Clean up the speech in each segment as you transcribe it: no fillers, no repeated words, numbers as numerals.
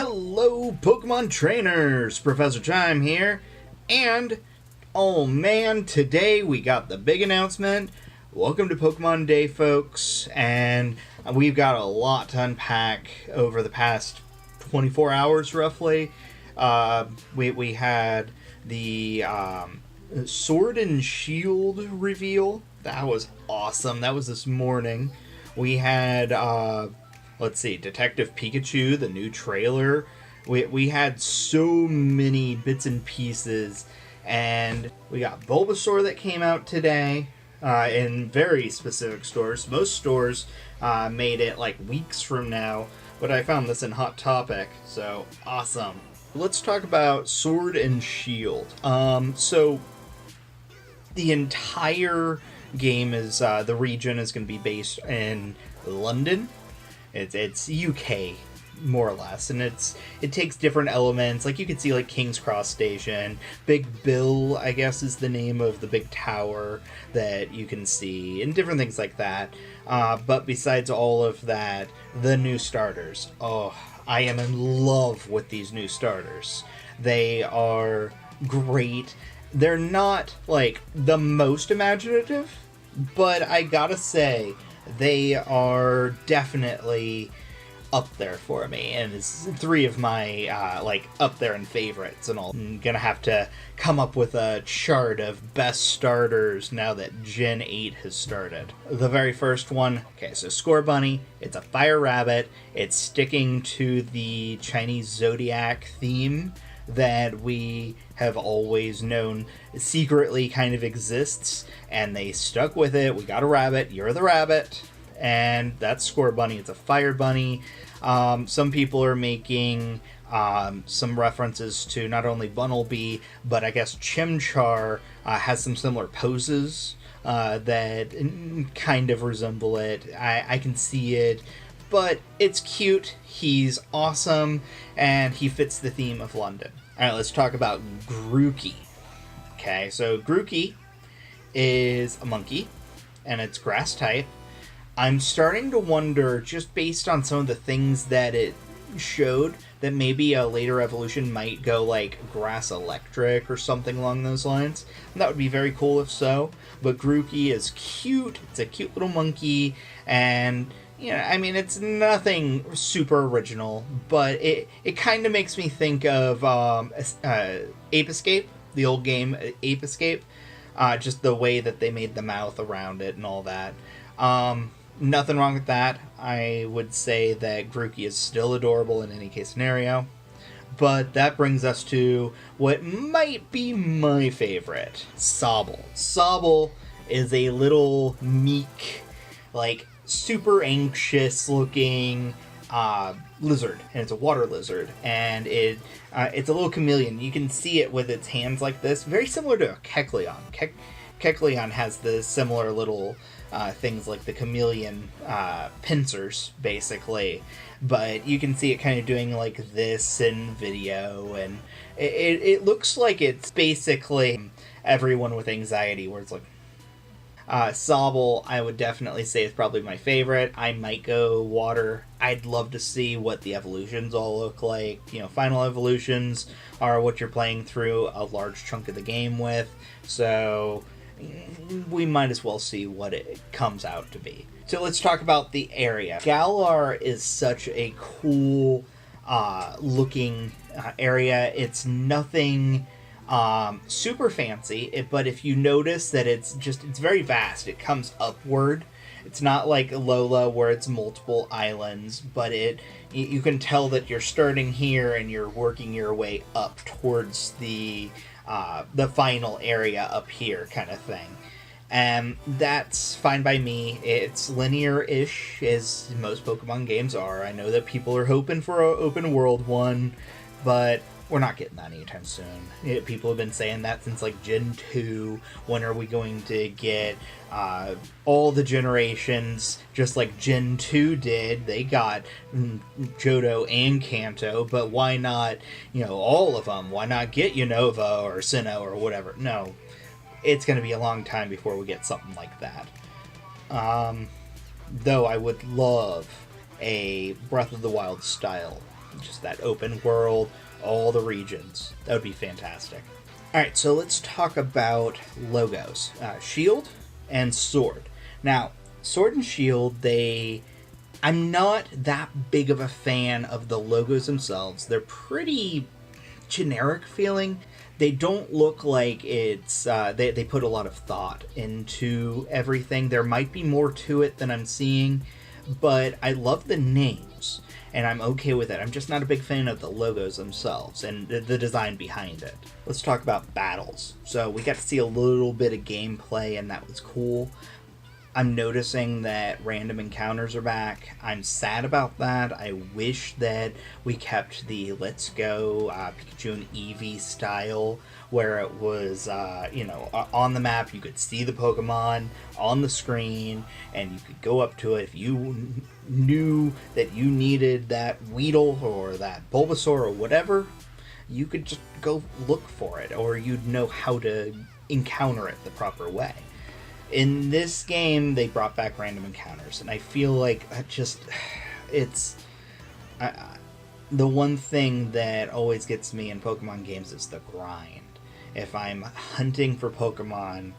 Hello, Pokemon trainers! Professor Chime here, and oh man, today we got the big announcement. Welcome to Pokemon Day, folks, and we've got a lot to unpack over the past 24 hours, roughly. We had the Sword and Shield reveal. That was awesome. That was this morning. We had let's see, Detective Pikachu, the new trailer. We had so many bits and pieces, and we got Bulbasaur that came out today in very specific stores. Most stores made it like weeks from now, but I found this in Hot Topic, so awesome. Let's talk about Sword and Shield. So the entire game is, the region is going to be based in London. It's UK, more or less, and it takes different elements. Like, you can see, like, King's Cross Station. Big Bill, I guess, is the name of the big tower that you can see, and different things like that. But besides all of that, the new starters. Oh, I am in love with these new starters. They are great. They're not, like, the most imaginative, but I gotta say, they are definitely up there for me, and it's three of my up there in favorites and all. I'm gonna have to come up with a chart of best starters now that Gen 8 has started. The very first one, okay, so Scorbunny, it's a fire rabbit. It's sticking to the Chinese zodiac theme that we have always known secretly kind of exists, and they stuck with it. We got a rabbit, you're the rabbit, and that's Scorbunny. It's a fire bunny. Some people are making some references to not only Bunnelby, but I guess Chimchar has some similar poses that kind of resemble it. I can see it, but it's cute, he's awesome, and he fits the theme of London. Alright, let's talk about Grookey. Okay, so Grookey is a monkey, and it's grass type. I'm starting to wonder, just based on some of the things that it showed, that maybe a later evolution might go like grass electric or something along those lines. And that would be very cool if so. But Grookey is cute, it's a cute little monkey, and I mean, it's nothing super original, but it kind of makes me think of Ape Escape, the old game Ape Escape, just the way that they made the mouth around it and all that. Nothing wrong with that. I would say that Grookey is still adorable in any case scenario. But that brings us to what might be my favorite, Sobble. Sobble is a little meek, like, super anxious looking lizard, and it's a water lizard, and it's a little chameleon. You can see it with its hands like this, very similar to a Kecleon. Kecleon has the similar little things like the chameleon pincers, basically, but you can see it kind of doing like this in video, and it looks like it's basically everyone with anxiety, where it's like, Sobble, I would definitely say is probably my favorite. I might go water. I'd love to see what the evolutions all look like. Final evolutions are what you're playing through a large chunk of the game with, so we might as well see what it comes out to be. So let's talk about the area. Galar is such a cool looking area. It's nothing super fancy, but if you notice that it's very vast. It comes upward. It's not like Alola where it's multiple islands, but you can tell that you're starting here and you're working your way up towards the final area up here, kind of thing. And that's fine by me. It's linear-ish, as most Pokemon games are. I know that people are hoping for an open world one, but we're not getting that anytime soon. People have been saying that since like Gen 2. When are we going to get all the generations just like Gen 2 did? They got Johto and Kanto, but why not, all of them? Why not get Unova or Sinnoh or whatever? No, it's going to be a long time before we get something like that. Though I would love a Breath of the Wild style just that open world, all the regions. That would be fantastic. Alright, so let's talk about logos. Shield and Sword. Now, Sword and Shield, I'm not that big of a fan of the logos themselves. They're pretty generic feeling. They don't look like it's they put a lot of thought into everything. There might be more to it than I'm seeing, but I love the names and I'm okay with it. I'm just not a big fan of the logos themselves and the design behind it. Let's talk about battles. So we got to see a little bit of gameplay and that was cool. I'm noticing that random encounters are back. I'm sad about that. I wish that we kept the Let's Go Pikachu and Eevee style, where it was, on the map, you could see the Pokemon on the screen, and you could go up to it if you knew that you needed that Weedle or that Bulbasaur or whatever. You could just go look for it, or you'd know how to encounter it the proper way. In this game, they brought back random encounters, and I feel like it's the one thing that always gets me in Pokemon games is the grind. If I'm hunting for Pokemon,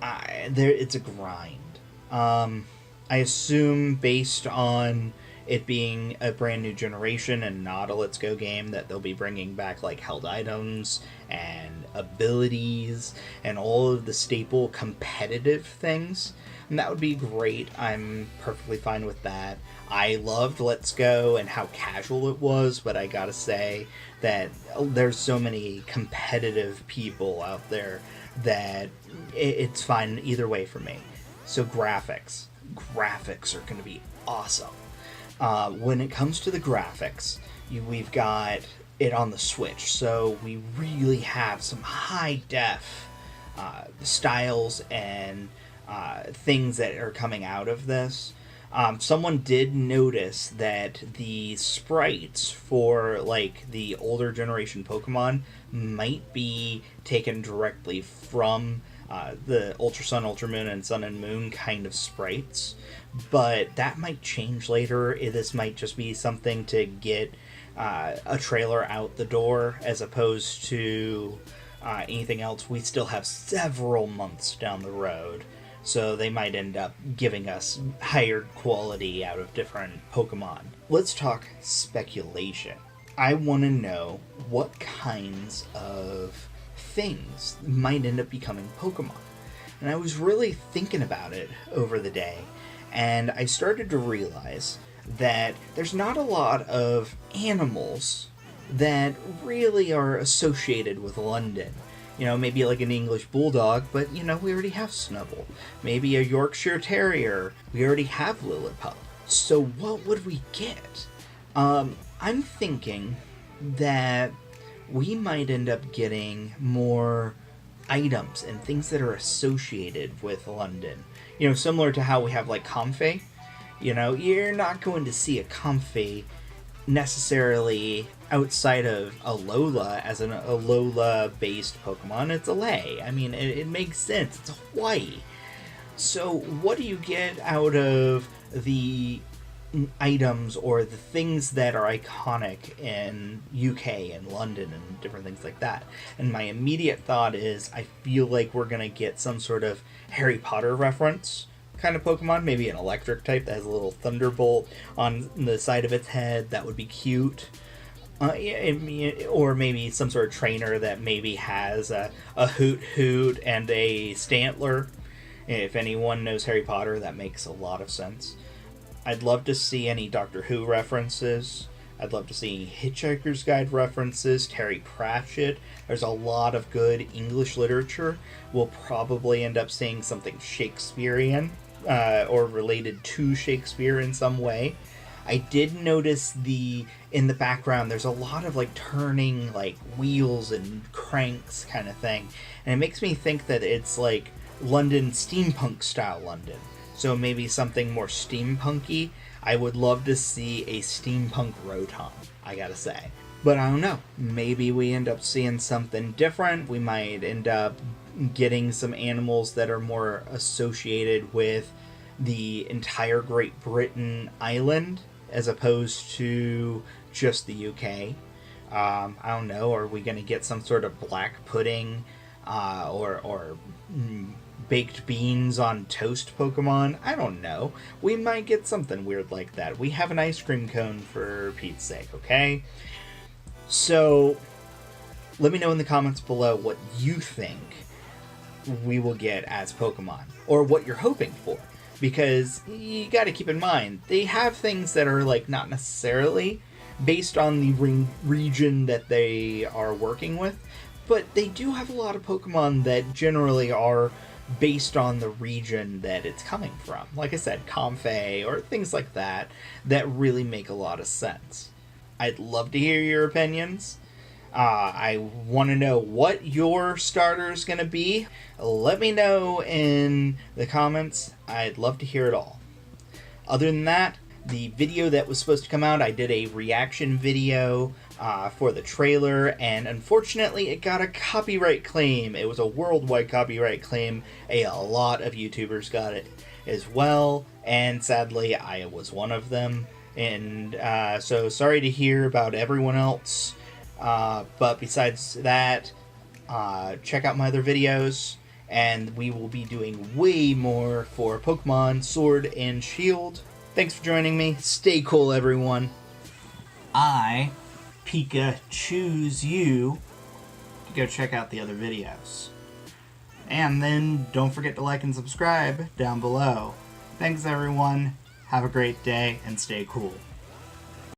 it's a grind. I assume based on it being a brand new generation and not a Let's Go game, that they'll be bringing back like held items and abilities and all of the staple competitive things, and that would be great. I'm perfectly fine with that. I loved Let's Go and how casual it was, but I gotta say that there's so many competitive people out there that it's fine either way for me. So graphics are going to be awesome. When it comes to the graphics, we've got it on the Switch, so we really have some high def styles and things that are coming out of this. Someone did notice that the sprites for like the older generation Pokemon might be taken directly from the Ultra Sun, Ultra Moon, and Sun and Moon kind of sprites, but that might change later. This might just be something to get a trailer out the door as opposed to anything else. We still have several months down the road, so they might end up giving us higher quality out of different Pokemon. Let's talk speculation. I want to know what kinds of things might end up becoming Pokemon. And I was really thinking about it over the day, and I started to realize that there's not a lot of animals that really are associated with London. You know, maybe like an English Bulldog, but, we already have Snubbull. Maybe a Yorkshire Terrier. We already have Lillipup. So what would we get? I'm thinking that we might end up getting more items and things that are associated with London. Similar to how we have, like, Comfey. You're not going to see a Comfey necessarily outside of Alola as an Alola-based Pokemon. It's a Lay. I mean, it makes sense. It's Hawaii. So what do you get out of the items or the things that are iconic in UK and London and different things like that? And my immediate thought is I feel like we're going to get some sort of Harry Potter reference kind of Pokemon, maybe an electric type that has a little thunderbolt on the side of its head. That would be cute. Or maybe some sort of trainer that maybe has a Hoot and a Stantler. If anyone knows Harry Potter, that makes a lot of sense. I'd love to see any Doctor Who references. I'd love to see Hitchhiker's Guide references, Terry Pratchett. There's a lot of good English literature. We'll probably end up seeing something Shakespearean or related to Shakespeare in some way. I did notice in the background there's a lot of like turning like wheels and cranks kind of thing. And it makes me think that it's like London steampunk style London. So maybe something more steampunky. I would love to see a steampunk Rotom, I gotta say. But I don't know. Maybe we end up seeing something different. We might end up getting some animals that are more associated with the entire Great Britain island, as opposed to just the UK. I don't know, are we going to get some sort of black pudding or baked beans on toast Pokemon? I don't know. We might get something weird like that. We have an ice cream cone for Pete's sake, okay? So, let me know in the comments below what you think we will get as Pokemon, or what you're hoping for. Because you gotta keep in mind, they have things that are like not necessarily based on the region that they are working with, but they do have a lot of Pokemon that generally are based on the region that it's coming from. Like I said, Comfey or things like that really make a lot of sense. I'd love to hear your opinions. I want to know what your starter is going to be. Let me know in the comments. I'd love to hear it all. Other than that, the video that was supposed to come out, I did a reaction video for the trailer, and unfortunately it got a copyright claim. It was a worldwide copyright claim. A lot of YouTubers got it as well, and sadly I was one of them. And so sorry to hear about everyone else. But besides that, check out my other videos, and we will be doing way more for Pokemon Sword and Shield. Thanks for joining me. Stay cool, everyone. I, Pika, choose you to go check out the other videos. And then don't forget to like and subscribe down below. Thanks, everyone. Have a great day, and stay cool.